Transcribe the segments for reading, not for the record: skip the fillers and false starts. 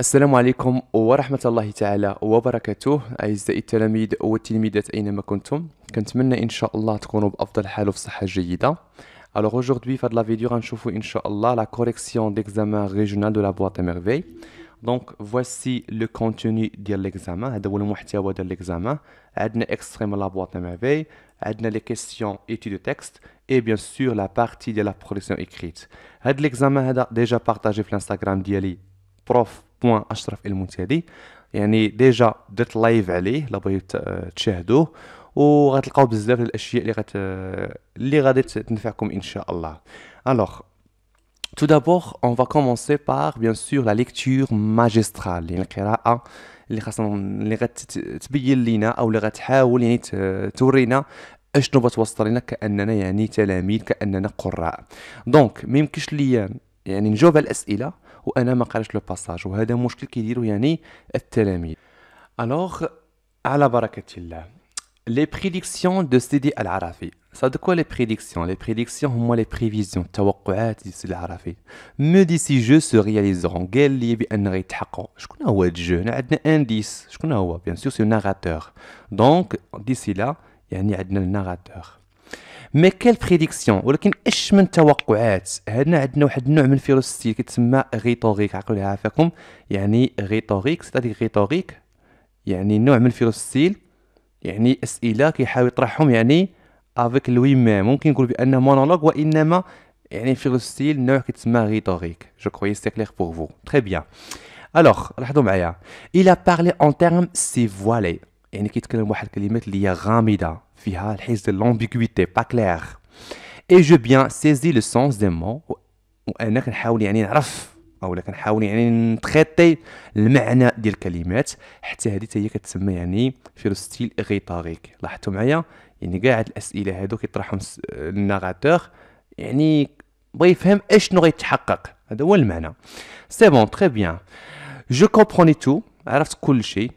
السلام عليكم ورحمة الله تعالى وبركاته أعزائي التلاميذ والتلميذات أينما كنتم كنتمنى إن شاء الله تكونوا بأفضل حال وفي صحة جيدة. Alors aujourd'hui في هاد لا فيديو غنشوفوا إن شاء الله la correction d'examen régional de la boîte à merveille. Donc voici le contenu ديال l'examen. هذا هو المحتوى ديال l'examen. عندنا extrait من la boîte à merveille, عندنا les questions études de texte et bien sûr la partie de la correction écrite. هاد l'examen هذا déjà partagé في الانستغرام ديالي prof.ashraf المنتدي، يعني ديجا درت لايف عليه لا بغيت تشاهدوه، وغتلقاو بزاف ديال الاشياء اللي غادي تنفعكم ان شاء الله. Alors tout d'abord on va commencer par bien sûr la lecture magistrale، يعني القراءة اللي خاصنا اللي غتبين لينا او اللي غتحاول يعني تورينا اشنو بتوصل لنا كاننا يعني تلاميذ، كاننا قراء. دونك ما يمكنش ليا يعني نجاوب على الاسئله وانا ما قريتش لو باساج، وهذا مشكل كيديروا يعني التلاميذ. الوغ على بركه الله، لي بريديكسيون دو سيدي العرافي. صاد كوا لي بريديكسيون؟ لي بريديكسيون هما لي بريفيزيون، التوقعات ديال سيدي العرافي. مو دي سي جو سو رياليزون، قال لي بان غيتحققوا. شكون هو هاد الجو؟ عندنا انديس، شكون هو؟ بيان سور سي ناراتور. دونك ديسي لا يعني عندنا الناراتور. مي كيل بريديكسيون، ولكن اش من توقعات؟ هنا عندنا واحد النوع من فيروستيل كيتسمى ريتوريك، عقلوا عافاكم. يعني ريتوريك ستادي ريتوريك يعني نوع من فيروستيل، يعني اسئله كيحاول يطرحهم يعني افيك لوي ممكن نقول بانه مونولوج، وانما يعني فيروستيل نوع كيتسمى ريتوريك. جو كروي سي كلير بور فو. تري بيان. الوغ لاحظوا معايا، il a parlé en termes c'est voilé، يعني كيتكلم بواحد الكلمات اللي هي غامضه، فيها الحس ديال لومبيغويتي با كلير. اي جو بيان سيزي لو سونس دي مون، وانا كنحاول يعني نعرف اولا كنحاول يعني نتخيطي المعنى ديال الكلمات، حتى هذه هي كتسمى يعني في ستيل ريتوريك. لاحظتوا معايا يعني كاع هاد الاسئله هادو كيطرحهم الناراتور، يعني بغا يفهم اشنو غيتحقق، هذا هو المعنى. سي بون تري بيان. جو كومبروني تو، عرفت كل شيء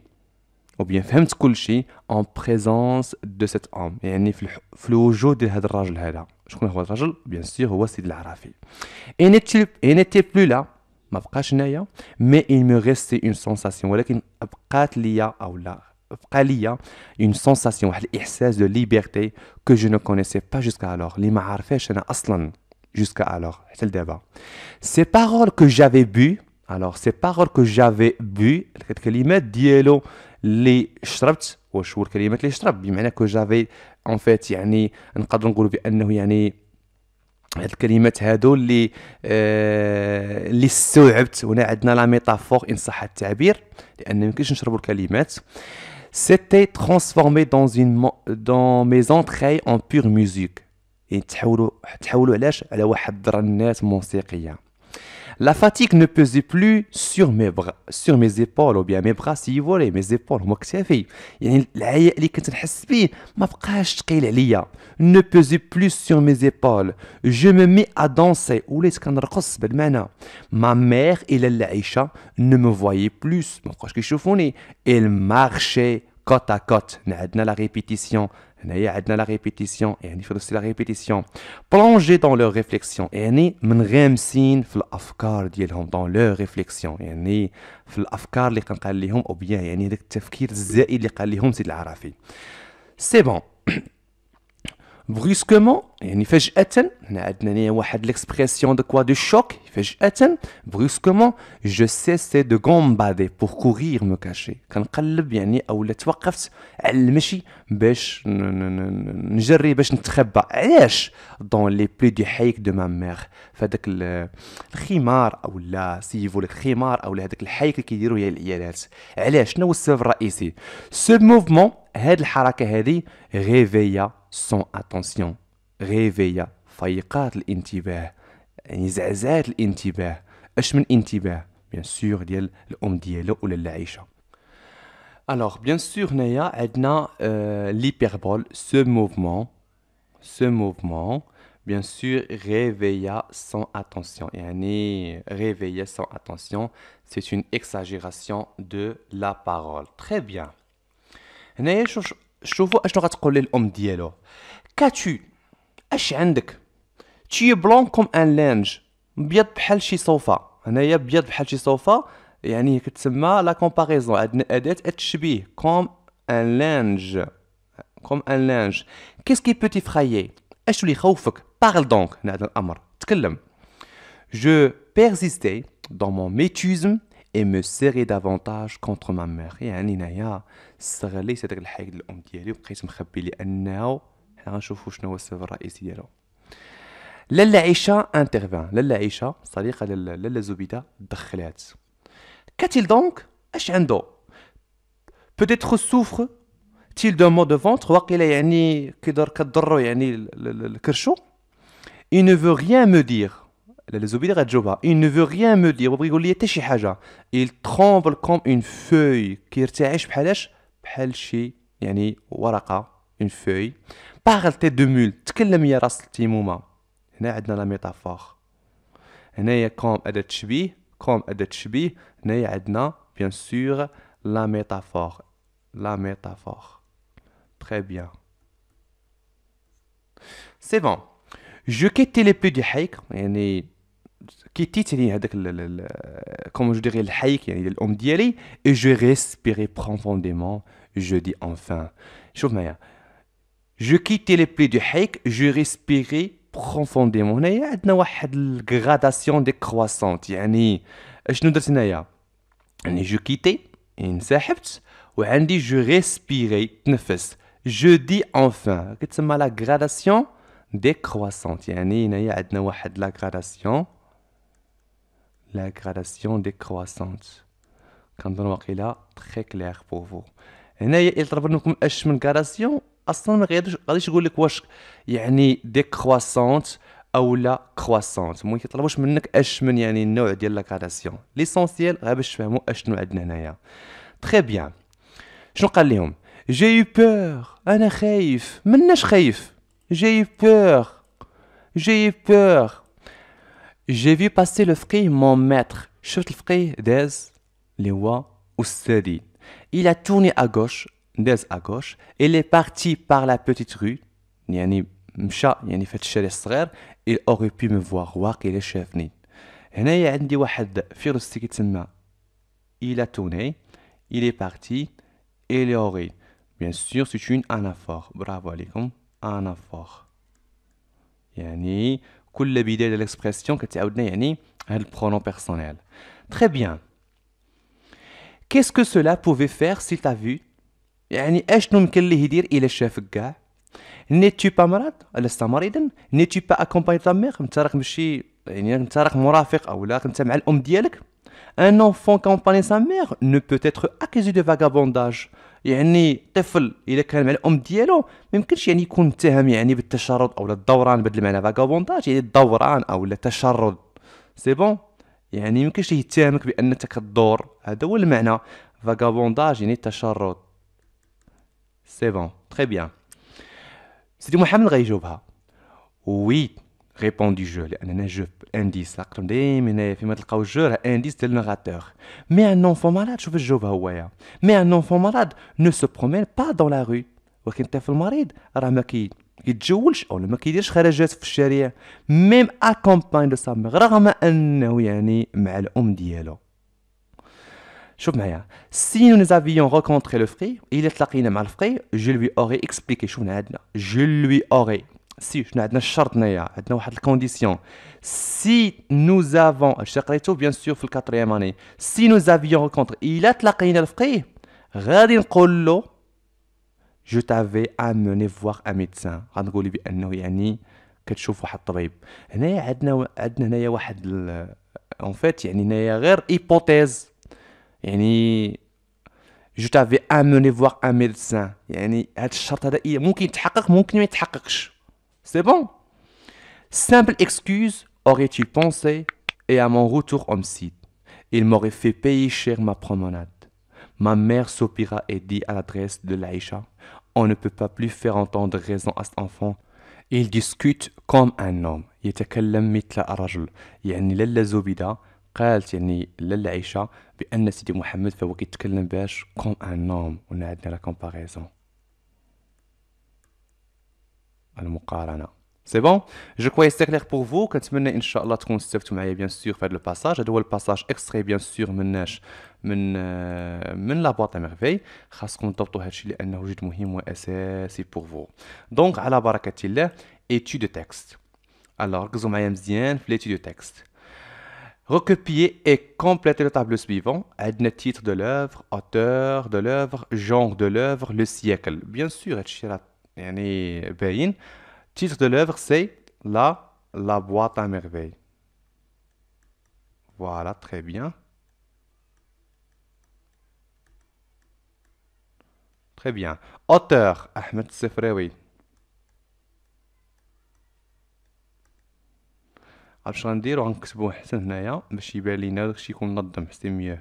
ou bien فهمت كل شيء en présence de cet homme، يعني في الوجود ديال هذا الراجل هذا. شكون هو الراجل؟ بيان سور هو سيد العرافي. et n'était plus là، ما بقاش هنايا، mais il me restait une sensation، ولكن بقات ليا او لا بقى ليا une sensation، واحد الاحساس de liberté que je ne connaissais pas jusqu'à alors، اللي ما عارفاش انا اصلا jusqu'à alors حتى لدابا. ces paroles que j'avais bu، alors ces paroles que j'avais bu، الكلمات ديالو اللي شربت. واش هو الكلمات اللي شرب؟ بمعنى كو جافي اون فيت، يعني نقدر نقولوا بانه يعني هاد الكلمات هادو اللي استوعبت. هنا عندنا لا ميتافور ان صح التعبير، لان ما يمكنش نشربوا الكلمات. سيتي ترانسفورمي دون مي زونتري اون بور ميوزيك، يعني تحولوا علاش؟ على واحد الرنات موسيقيه. La fatigue ne pesait plus sur mes bras, sur mes épaules ou bien mes bras s'y volaient, mes épaules هما كتافي. يعني العياء اللي كنت نحس بيه ما بقاش ثقيل عليا. Ne pesait plus sur mes épaules. Je me mis à danser، وليت كنرقص بالمعنى. Ma mère إلى العيشة ne me voyait plus، ما بقاوش كيشوفوني. Elle marchait côte à côte. عندنا la répétition، هنايا عندنا لا ريبيتيسيون، يعني في لا ريبيتيسيون. بلونجي دون لور ريفليكسيون، يعني منغمسين في الافكار ديالهم. دون لور ريفليكسيون يعني في الافكار اللي كان قال لهم، او بيان يعني داك التفكير الزائد اللي قال لهم سيد العرافي. سي بون. برusquement يعني فجأة، هنا عندنا واحد l'expression de quoi de choc، فجأة brusquement je cessais de gambader pour courir me cacher. كنقلب يعني اولا توقفت على المشي باش نجري باش نتخبى. علاش؟ dans les plis du حيك de ma mère، فهذاك الخمار اولا سيفو الخمار اولا هذاك الحيك اللي كيديروا هي العيالات. علاش؟ شنو هو السبب الرئيسي؟ ce mouvement، هاد الحركة هذه réveilla son attention، réveilla فيقات الانتباه، يعني زعزعات الانتباه. اش من انتباه؟ بيان سور ديال الام ديالو ولا العيشه. الوغ بيان سور هنايا عندنا l'hyperbole، ce mouvement bien sûr réveilla son attention، يعني réveilla son attention c'est une exagération de la parole. très bien. هنايا شوفوا اشنو غتقول لي الام ديالو. كاتو، اش عندك؟ تي بلون كوم ان لانج، بيض بحال شي صوفا. هنايا بيض بحال شي صوفا، يعني كتسمى لا كومباريزون. عندنا أداة التشبيه كوم ان لانج. كوم ان لانج. كيس كي بو تيفرايي؟ اش اللي يخوفك؟ بارل دونك. هنا عندنا الأمر، تكلم. Je persistais dans mon métusme et me serrais davantage contre ma mère. يعني هنايا استغليت هذاك الحيد الأم ديالي وبقيت مخبي لأنه حنا غنشوفو شنو هو السبب الرئيسي ديالو. لالا عيشة انترفان. لالا عيشة صديقة لالا زبيدة دخلات. Qu'a-t-il donc؟ اش عنده؟ Peut-être souffre-t-il d'un maux de ventre؟ واقيلا يعني كضرو يعني الكرشو. Il ne veut rien me dire. لالا زبيدة غتجاوبها. Il ne veut rien me dire. بغا يقول لي حتى شي حاجة. Il tremble comme une feuille. كيرتعش بحالاش؟ بحال شي يعني ورقة. Une feuille. Parle tête de mule. تكلم يا راس التيمومة. هنا عندنا لا ميتافور. هنايا كوم أداة تشبيه. كوم أداة تشبيه. هنايا عندنا bien sûr la métaphore. La métaphore. Très bien. C'est bon. Je quittais les pieds du حيك. يعني كيتيت يعني هذاك كومون جو ديري الحيك يعني الأم ديالي. Et je respirais profondément. Je dis enfin. شوف معايا. Je quittais les pieds du حيك. Je respirais profondément. هنايا عندنا واحد الغراداسيون ديكرواسونت. يعني اشنو درت هنايا؟ يعني جو كيتي انسحبت وعندي جو ريسبيري تنفس. جو دي انفان كتسمى لا غراداسيون ديكرواسونت. يعني هنايا عندنا واحد لا غراداسيون ديكرواسونت. كنظن واقيلا تري كلير بور فو. هنايا الا طلب منكم اش من غراداسيون اصلا ما غاديش يقول لك واش يعني ديكرواسونت او لا كرواسونت. المهم كيطلبوش منك اش من يعني النوع ديال لا غراداسيون. ليسونسيال غير باش تفهموا اشنو عندنا هنايا. تري بيان. شنو قال لهم؟ جي يو بور. انا خايف. مناش خايف؟ جي يو بور. جي يو بور. جي في باسي لو فقيه مون ماتر. شفت الفقيه داز اللي هو استاذي. il a tourné à gauche. داز à gauche. il est parti par la petite rue. يعني مشى يعني في هاد الشارع الصغير. il aurait pu me voir. واقيلا شافني. هنايا عندي واحد فيروسي كيتسمى il a tourné. il est parti. il aurait. bien sûr c'est une anaphore. برافو عليكم. anaphore. يعني كل بداية لl'expression كتعاودنا يعني هاد البرونون بيرسونيل. très bien. qu'est-ce que cela pouvait faire s'il t'a vu؟ يعني اشنو ممكن ليه يدير الى شافك كاع؟ n'es-tu pas malade؟ لست مريضا؟ n'es-tu pas accompagné de ta mère؟ انت راك ماشي يعني انت راك مرافق او لا انت مع الام ديالك. un enfant accompagné de sa mère ne peut être accusé de vagabondage. يعني طفل اذا كان مع الام ديالو ما يمكنش يعني يكون متهم يعني بالتشرد او الدوران. بدل معنى فاغابونداج يعني الدوران او التشرد. سي بون. يعني يمكنش يتهمك بانك كدور. هذا هو المعنى. فاغابونداج يعني التشرد. سي بون. تري بيان. سيدي محمد غيجاوبها. وي ريبوندي جو. لاننا جو انديس لاقتم دايما هنايا فيما تلقاو جو راه انديس ديال النغاتور. مي ان اونفون مالاد. شوف الجواب هوايا. مي ان اونفون مالاد نو سو برومين با دون لا رue. ولكن الطفل المريض راه ما كيتجولش او ما كيديرش خرجات في الشارع. ميم اكومباين دو سا ميغ. رغم انه يعني مع الام ديالو. شوف معايا. سي نو افيون رونكونتري لو فري. الا تلاقينا مع الفقي جو لوي اوري اكسبليكي. شوف عندنا جو لوي اوري. سي شنو عندنا الشرط هنايا؟ عندنا واحد الكونديسيون. سي نوز افون اش قريتو بيان سور في الكاتريام اني. سي نوز افيون رونكونتر الا تلاقينا الفقيه غادي نقول له جو تافي اموني فوار ان ميدسان. غنقول لي بانه يعني كتشوف واحد الطبيب. هنايا عندنا هنايا واحد اون فيت يعني هنايا غير ايبوتيز. يعني جو تافي اموني فوار ان ميدسان. يعني هذا الشرط هذا ممكن يتحقق ممكن ما يتحققش. C'est bon. Simple excuse aurait-il pensé et à mon retour homicide. Il m'aurait fait payer cher ma promenade. Ma mère soupira et dit à l'adresse de Laïcha. On ne peut pas plus faire entendre raison à cet enfant. Il discute comme un homme. يتكلم مثل الرجل. يعني لالا زبيدة قالت يعني لالا عيشة بأن سيدي محمد فهو كيتكلم باش comme un homme. وعندنا لا comparaison. المقارنة. C'est bon? Je crois que c'est clair pour vous. كنتمنى إن شاء الله تكونوا استفدتوا معايا bien sûr في هذا الباساج. هذا هو الباساج extrait bien sûr من لا بواط ميرفي. خاصكم تضبطوا هذا الشيء لأنه جد مهم وأساسي pour vous. Donc على بركة الله étude de texte. Alors ركزوا معايا مزيان في l'étude de texte. Recopier et compléter le tableau suivant. عندنا titre de l'œuvre, auteur de l'œuvre, genre de l'œuvre, le siècle. Bien sûr هذا الشيء راه يعني باين. Titre de l'œuvre, c'est la boîte à merveille. Voilà, très bien. Très bien. Auteur, Ahmed Sefraoui. باش غنديرو غنكتبو حسن هنايا باش يبان لينا داكشي يكون منظم. سي ميو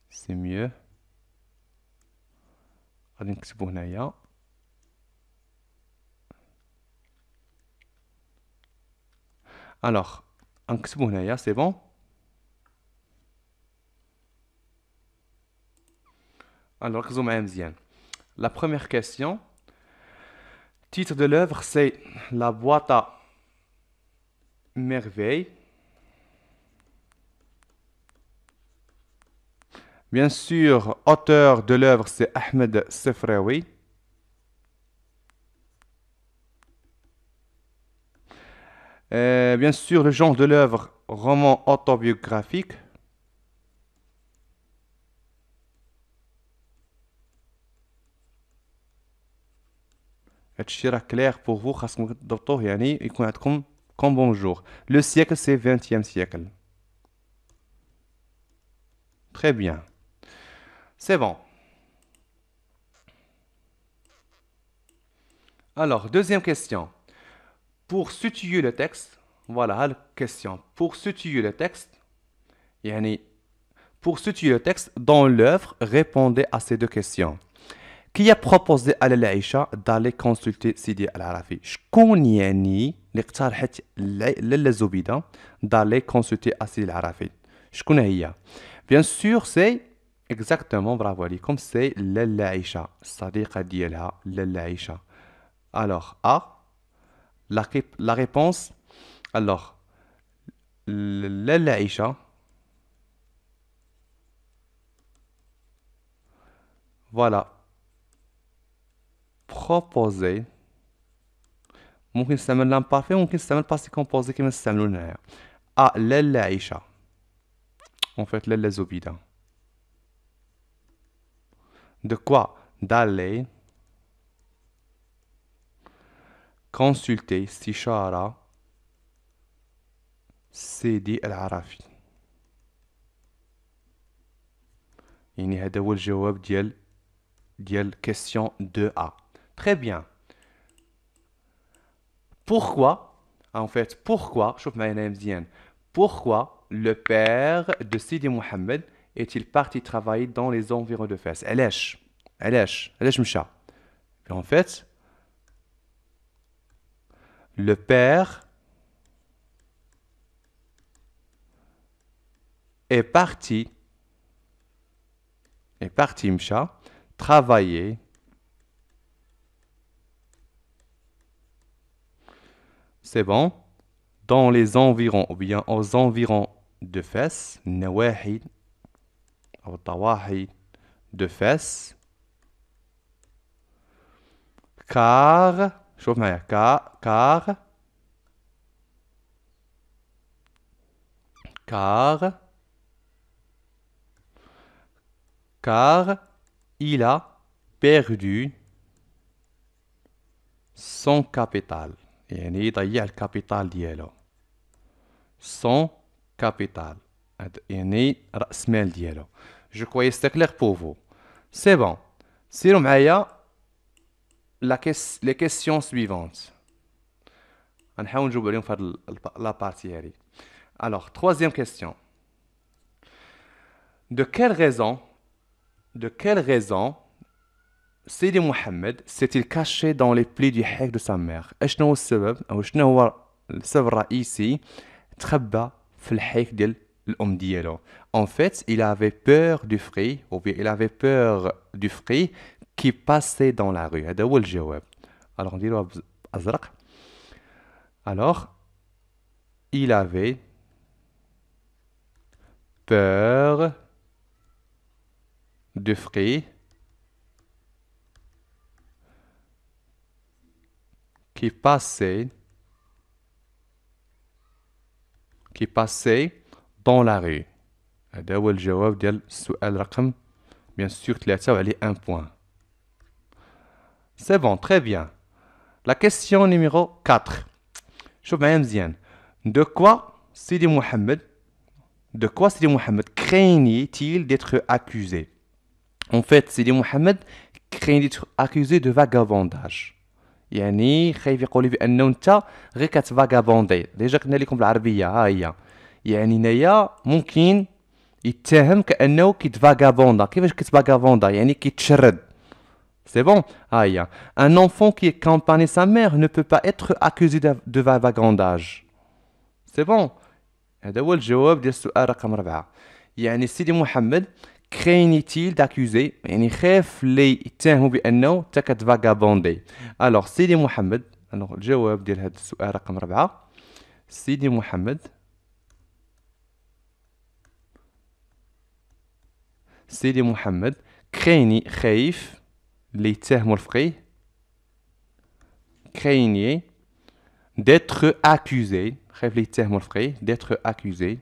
سي ميو. غادي نكتبو هنايا alors غنكتبو هنايا سي بون. alors ركزوا معايا مزيان. La première question, titre de l'œuvre, c'est La boîte à merveille. Bien sûr, auteur de l'œuvre, c'est Ahmed Sefraoui. Bien sûr, le genre de l'œuvre, roman autobiographique. هادشي راه clair pour vous. خاصكم تضبطوه يعني يكون عندكم comme bonjour. Le siècle, c'est 20e siècle. Très bien. C'est bon. Alors, deuxième question. Pour situer le texte, voilà la question. Pour situer le texte, يعني pour situer le texte dans l'œuvre, répondez à ces deux questions. Qui a proposé à Lalla Aïcha d'aller consulter Sidi Al-Arafi? شكون يعني اللي اقترحت لالا زبيدة d'aller consulter à Sidi Al-Arafi? شكون هي؟ Bien sûr, c'est exactement, bravo عليكم, c'est لالا عيشة الصديقة ديالها لالا عيشة. Alors, A, la réponse, alors, لالا عيشة, voilà, proposer, ممكن نستعمل l'imparfait وممكن نستعمل passé composé كما نستعملو هنايا. A, لالا عيشة. En fait, لالا زبيدة. De quoi? D'aller consulter استشارة سيدي العرافي. يعني هذا هو الجواب ديال question 2A. Très bien. Pourquoi, en fait, pourquoi, شوف معايا مزيان, pourquoi le père de Sidi Mohamed est-il parti travailler dans les environs de Fès? علاش مشى? En fait, le père est parti مشى travailler c'est bon dans les environs ou bien aux environs de Fès, نواحي أو طواحي de Fès, car شوف معايا car il a perdu son capital. يعني ضيع الكابيتال ديالو. son capital. يعني رأس مال ديالو. Je crois que c'est clair pour vous. C'est bon. سيروا معايا les questions suivantes. غنحاول نجاوب عليهم في هاد لا بارتي هادي. Alors, troisième question. De quelle raison Sidi Mohamed s'est-il caché dans les plis du hek de sa mère? شنو هو السبب أو شنو هو السبب الرئيسي تخبى في الحيك ديال الأم ديالو? En fait, il avait peur du fruit ou bien il avait peur du fruit qui passait dans la rue. هذا هو الجواب. Alors نديروها بأزرق. Alors, il avait peur de fruits qui passaient dans la rue. هذا هو الجواب ديال السؤال رقم bien sûr 3 وعليه 1 point. C'est bon, très bien. La question numéro 4. شوف معايا مزيان. De quoi Sidi Mohamed craignait-il d'être accusé? En fait, Sidi Mohamed craignait d'être accusé de vagabondage. يعني خايف يقول لي بانه انت غير كتفاغابوندي. ديجا قلنا لكم بالعربيه ها هي. يعني هنايا ممكن يتهم كانه كيتفاغابوندا. كيفاش كيتفاغابوندا؟ يعني كيتشرد. C'est bon? Ah, yeah. Un enfant qui accompagne sa mère ne peut pas être accusé de vagabondage. C'est bon? هذا هو الجواب ديال السؤال رقم 4. يعني سيدي محمد craignait-il d'accuser يعني خاف لي يتهموا بانه انت كتفاغابوندي. الوغ سيدي محمد الجواب ديال هذا السؤال رقم 4 سيدي محمد خايف اللي يتهموا الفقيه craignait d'être accusé خايف اللي يتهموا الفقيه d'être accusé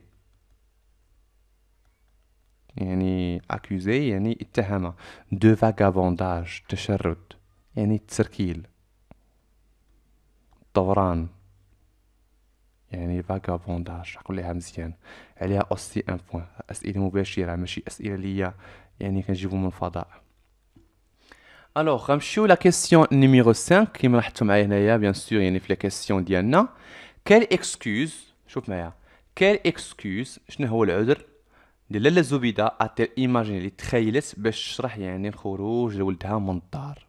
يعني accusé يعني اتهم de vagabondage تشرد يعني التركيل دوران يعني vagabondage نقول لها مزيان عليها أوسي ان بوان. أسئلة مباشرة ماشي أسئلة ليا يعني كنجيبو من الفضاء. الوغ غنمشيو لا كيسيون نيميرو 5 كيما لاحظتو معايا هنايا بيان سور يعني في لا كيسيون ديالنا. كال اكسكوز شوف معايا كال اكسكوز شنو هو العذر ديال لاله زبيده اتير ايماجيني اللي تخيلت باش تشرح يعني الخروج لولدها من الدار.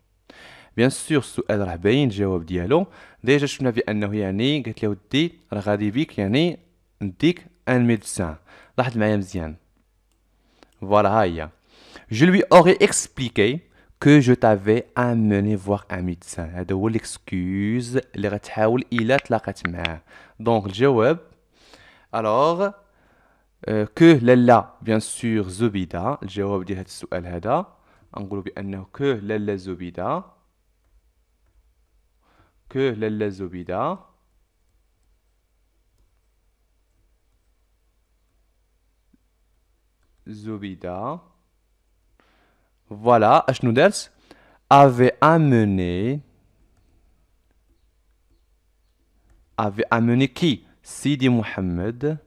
بيان سور السؤال راه باين الجواب ديالو. ديجا شفنا بانه يعني قالت له ودي راه غادي بيك يعني نديك ان ميدسان. لاحظ معايا مزيان فوالا ها هي. Je lui aurais expliqué que je t'avais amené voir un médecin. هذا هو l'excuse اللي غتحاول إلا تلاقات معاه. دونك الجواب alors que لالا bien sûr زبيدة. الجواب ديال هذا السؤال هذا نقولوا بأنه que لالا زبيدة voilà اشنو دارت avait amené qui Sidi Mohamed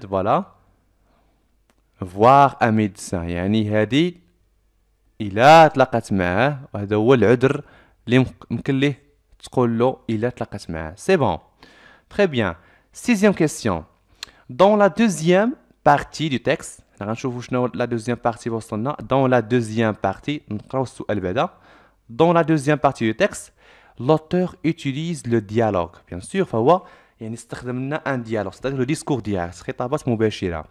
voilà voir un médecin. يعني هذه إلا تلاقات معاه وهذا هو العذر اللي ممكن ليه تقول له إلا تلاقات معاه. C'est bon. Très bien. 6e question. Dans la deuxième partie du texte, غنشوفوا شنو la deuxième partie وصلنا. Dans la deuxième partie, نقراو السؤال بعدا. Dans la deuxième partie du texte, l'auteur utilise le dialogue. Bien sûr, فهو يعني استخدم لنا un dialogue, c'est-à-dire le discours direct, خطابات مباشرة.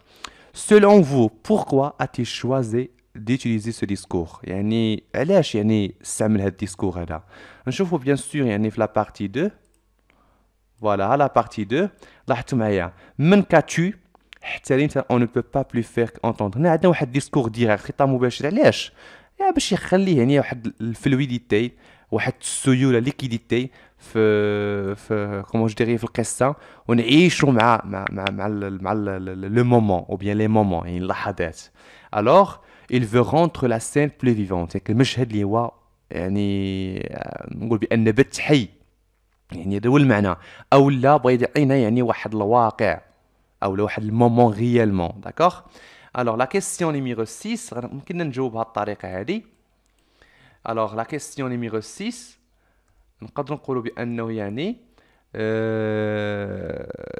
Selon vous, pourquoi a-t-il choisi d'utiliser ce discours؟ يعني علاش يعني استعمل هذا الديسكور هذا؟ نشوفوا bien sûr يعني في la partie 2. Voilà, la partie 2. لاحظتوا معايا من كاتو حتى لين on ne peut pas plus faire entendre. هنا عندنا واحد ديسكور ديريكت خطاب مباشر. علاش؟ يعني باش يخليه يعني واحد الفلويديتي واحد السيوله ليكيديتي في كومون جو ديري في القصه ونعيشوا مع لو مومون او بيان لي مومون يعني اللحظات. الوغ il veut rendre la scène plus vivante. يعني المشهد اللي هو يعني نقول بان بت حي يعني هذا هو المعنى او لا بغى يعطينا يعني واحد الواقع او واحد المومون ريالمون. داكوغ. الوغ لا كيسيون نيميرو 6 ممكن نجاوب بهذه الطريقه هذه. الوغ لا كيسيون نيميرو 6 نقدر نقولوا بانه يعني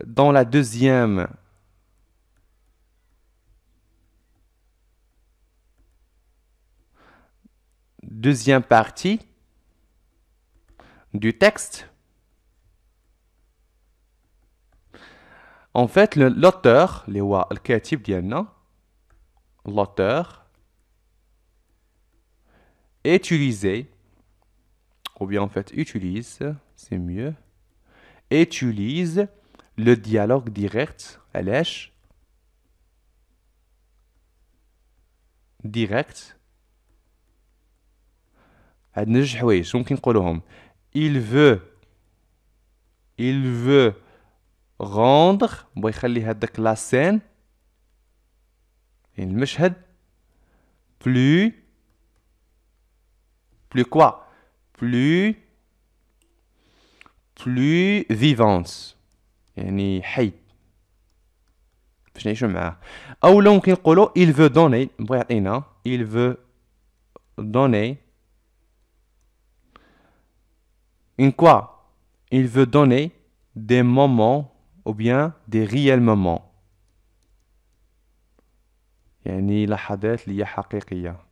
dans la deuxième partie du texte. En fait, l'auteur, اللي هو الكاتب ديالنا, l'auteur utiliser, ou bien en fait utilise, c'est mieux, utilise le dialogue direct, علاش direct. عندنا جوج حوايج ممكن نقولوهم. Il veut rendre, بغا يخلي هداك لا سين يعني المشهد plus quoi, plus vivante يعني حي باش نعيشو معاه. اولا ممكن نقولو il veut donner, بغا يعطينا il veut donner une quoi, il veut donner des moments ou bien des réels moments يعني لحظات اللي هي حقيقية.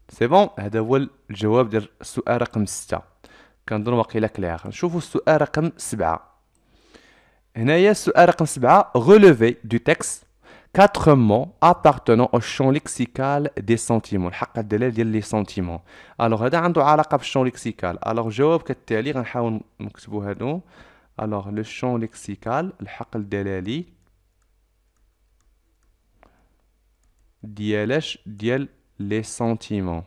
سي بون. هذا هو الجواب ديال السؤال رقم 6. كنظن واقيلا كلير. نشوفوا السؤال رقم 7. هنايا السؤال رقم 7 relever du texte 4 mots appartenant au champ lexical des sentiments. الحق الدلال ديال لي سنتيمون. الوغ هذا عنده علاقة بالشون ليكسيكال. الوغ الجواب كالتالي. غنحاول نكتبو هادو. الوغ لو شون ليكسيكال الحق الدلالي ديالاش ديال لي سنتيمون.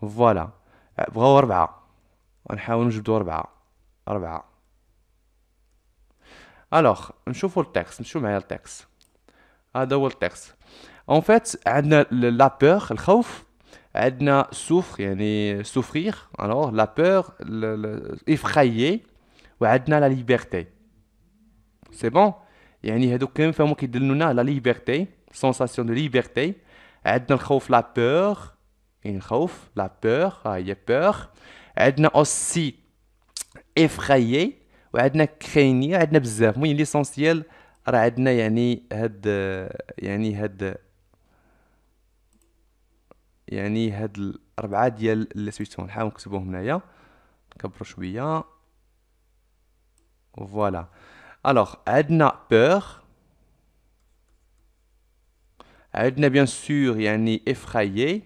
فوالا بغاو 4. غنحاول نجبدو 4. الوغ نشوفو التكست. نمشيو معايا التكست. هذا هو التكست. اون فيت عندنا لا بور الخوف، عندنا سوفر يعني سوفرير، الوغ لا بور افرايي، وعندنا لا ليبرتي. سي بون. يعني هادو كامل فهمو كيدلونا لا ليبرتي، سونساسيون دو ليبرتي. عندنا الخوف لا بور، يعني الخوف لا بور، ها هي بور. عندنا اوسي افرايي، وعندنا كريني. عندنا بزاف. المهم ليسونسيال راه عندنا يعني هاد الأربعة ديال لي سويتون. نحاول نكتبوهم هنايا. نكبرو شوية. فوالا. الوغ عندنا بور، عندنا بيان سور يعني افرايي،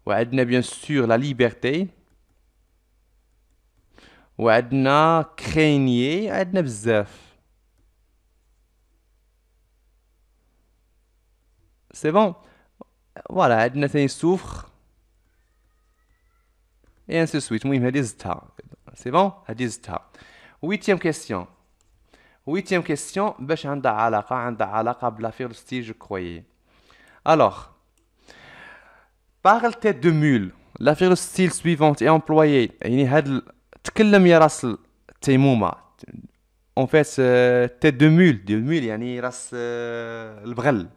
وعندنا بيان سور لا ليبرتي، وعندنا كرينيي. عندنا بزاف. سي بون. فوالا عندنا ثاني سوفر اي انسو سويت. المهم هادي زدتها. سي بون. هادي زدتها. 8 كيسيون. 8 كيسيون باش عندها علاقة بلافير ستيل جو كرويي. الوغ parle tête de mule. L'affaire le style suivante est employée. يعني هاد تكلم يا راس التيمومة. en fait tête de mule. de mule يعني راس البغل.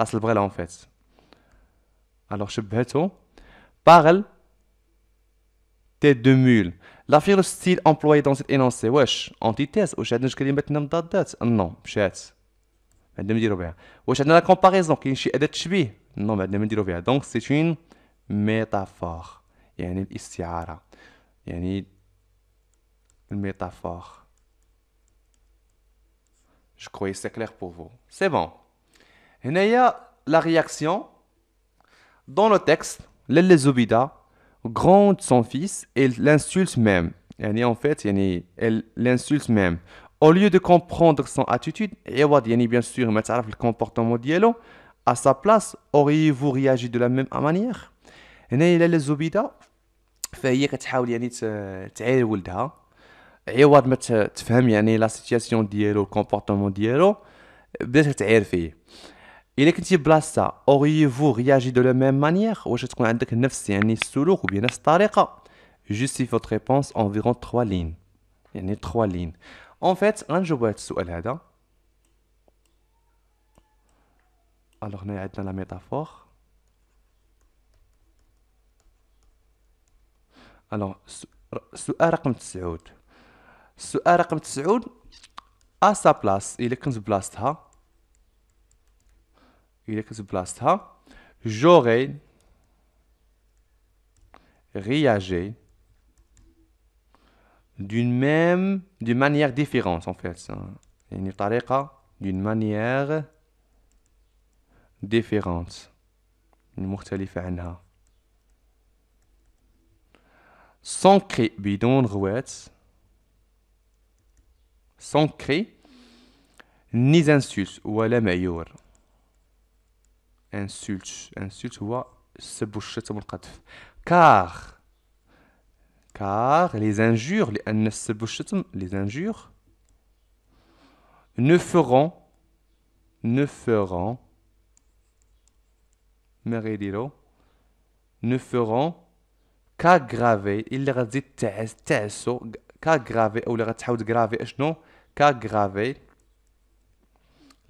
راس البغل en fait. alors شبهته. parle tête de mule. l'affaire le style employé dans cet énoncé. واش antithèse واش عندنا جوج كلمات مضادات؟ نو مشات. عندنا نديرو بها. واش عندنا لا comparaison كاين شي أداة تشبيه؟ نو ما عندنا ما نديرو بها. دونك سي اون ميتافور يعني الاستعارة، يعني الميتافور. Je croyais c'est clair pour vous. C'est bon. هنايا la réaction dans le texte. Lelle Zobida gronde son fils et l'insulte même. يعني en fait يعني elle l'insulte même. Au lieu de comprendre son attitude, عوض يعني bien sûr ما تعرف الكومبورتمون ديالو. À sa place, auriez-vous réagi de la même manière؟ هنا لاله الزبيده فهي كتحاول يعني تعاير ولدها، عوض ما تفهم يعني لا سيتياسيون ديالو الكومبورتمون ديالو، بدات تعاير فيه. الا كنتي بلاصتها auriez-vous réagi de la même manière؟ واش تكون عندك نفس يعني السلوك وبين نفس الطريقه؟ justifie votre réponse environ 3 lignes. يعني 3 lignes. en fait غنجاوب هذا السؤال هذا. الوغ هنا عندنا لا ميتافور. الوغ السؤال رقم 9. السؤال رقم 9 ا سا بلاص. الا كنت بلاصتها جوغي réagi d'une manière différente en fait. يعني طريقة d'une manière différente يعني مختلفة عنها. sans cri بدون غوات. sans cri ni insulte ولا معيور. insulte هو السب والشتم والقذف. car les injures لأن السب والشتم les injures ne feront ما غيديروا ne feront qu'aggraver اللي غتزيد تعسو qu'aggraver أو اللي غتحاول تغرافي أشنو qu'aggraver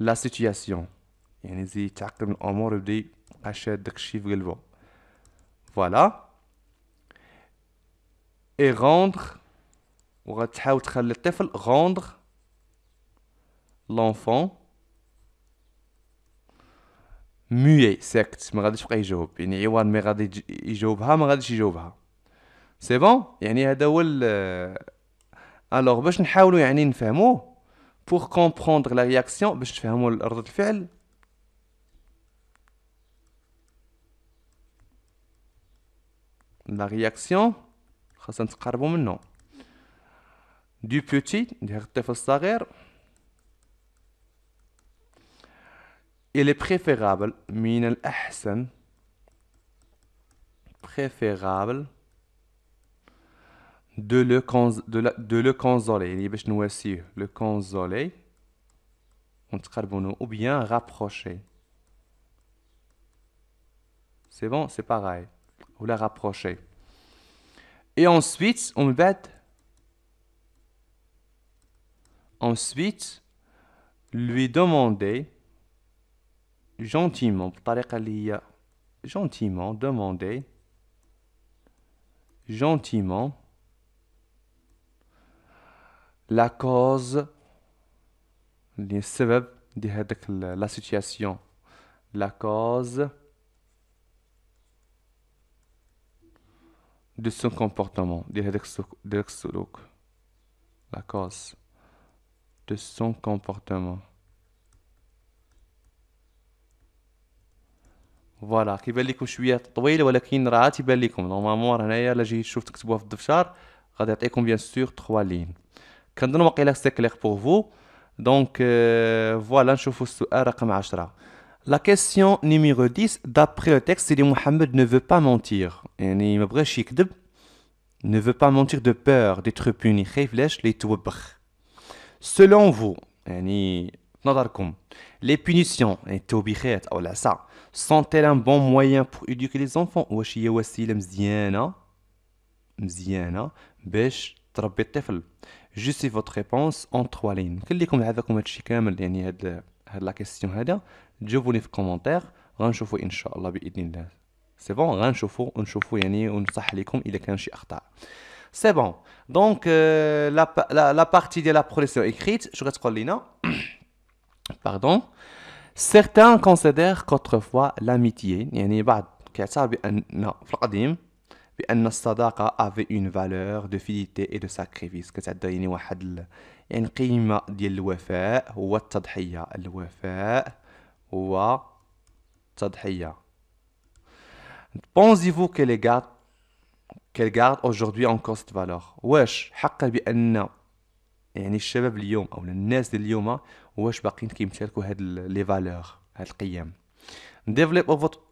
la situation يعني زيد تعقد من الأمور ويبدا يبقى شاد داكشي في قلبو. فوالا et rendre وغتحاول تخلي الطفل rendre l'enfant muet ساكت ما غاديش يبقى يجاوب يعني عوان ما غادي يجاوبها ما غاديش يجاوبها. سي بون يعني هذا هو الوغ باش نحاولوا يعني نفهموه pour comprendre la réaction باش تفهموا ردة الفعل. la réaction خاصنا نتقربوا منه du petit ديال الطفل الصغير. il est préférable من الأحسن préférable de le consoler يعني باش نواسيه le consoler ونتقربوا ou bien rapprocher. c'est bon c'est pareil ou la rapprocher. et ensuite on lui demander gentiment بطريقة اللي هي gentiment demander gentiment la cause اللي السبب دي هذاك la situation la cause de son comportement دي هذاك السلوك la cause de son comportement. فوالا كيبان لكم شويه طويل ولكن راه تيبان لكم نورمالمون هنايا الا جيت شوف تكتبوها في الدفتر غادي يعطيكم بيان سور 3 لين. كنظن واقيلا سي كلير بور فو. دونك فوالا نشوفوا السؤال رقم 10. La question numéro 10 d'après le texte c'est Mohamed ne veut pas mentir يعني ما بغاش يكذب ne veut pas mentir de peur d'être puni خايف لاش ليتوبخ. selon vous يعني نظركم les punitions يعني التوبيخات او العصا sont-elles un bon moyen pour éduquer les enfants واش هي وسيله مزيانه باش تربي الطفل. جوستي فوت ريبونس اون 3 لين. كليكم عافاكم هادشي كامل يعني هاد لا كيسيون هذا جاوبوني في الكومونتير غنشوفوا ان شاء الله باذن الله. سي بون غنشوفوا يعني ونصح لكم اذا كان شي اخطاء. سي بون دونك لا بارتي ديال لا برودكسيون ايكريت شنو غتقول لينا pardon. Certains considèrent qu'autrefois l'amitié يعني بعض كيعتبر بأن في القديم بأن الصداقة avait une valeur de fidélité et de sacrifice كتعدى يعني واحد يعني قيمة ديال الوفاء هو التضحية. الوفاء هو التضحية. Pensez-vous qu'elle garde aujourd'hui encore cette valeur واش حقا بأن يعني الشباب اليوم او الناس ديال اليوم واش باقيين كيمتلكوا هاد لي فالور هاد القيم.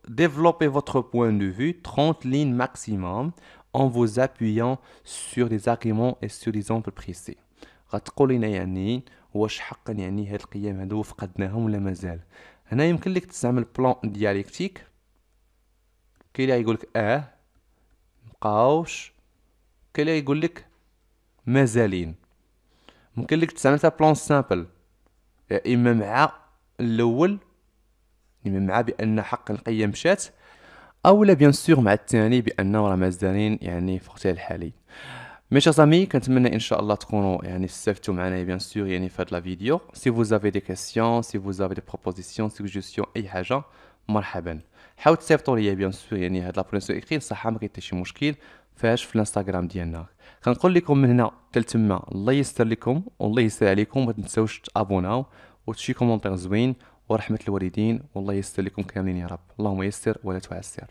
Développez votre point de vue 30 lignes maximum en vous appuyant sur des arguments et sur des exemples précis. غتقول لنا يعني واش حقا يعني هاد القيم هادو فقدناهم ولا مازال. هنا يمكن لك تستعمل بلان دياليكتيك كاين اللي يقول لك مبقاوش كاين اللي يقول لك مازالين. ممكن لك تستعمل بلان سامبل يا اما مع الاول اما مع بان حقا القيم مشات اولا بيان سور مع الثاني بانه راه مازالين يعني في وقتها الحالي. مي شير زامي كنتمنى ان شاء الله تكونوا يعني استفدتوا معنا بيان سور يعني في هاد لا فيديو. سي فوز افي دي كيسيون سي فوز افي دي بروبوزيسيون سوجيستيون اي حاجه مرحبا. حاول تصيفطوا ليا بيان سور يعني هاد لا برونسيون اكري صح ما كاين حتى شي مشكل فاش في الانستغرام ديالنا. كنقول لكم من هنا حتى لتما الله يستر لكم والله يستر عليكم، ما تنساوش تابوناو وتشي كومونتير زوين ورحمة الوالدين، والله يستر لكم كاملين يا رب. اللهم يسر ولا تعسر.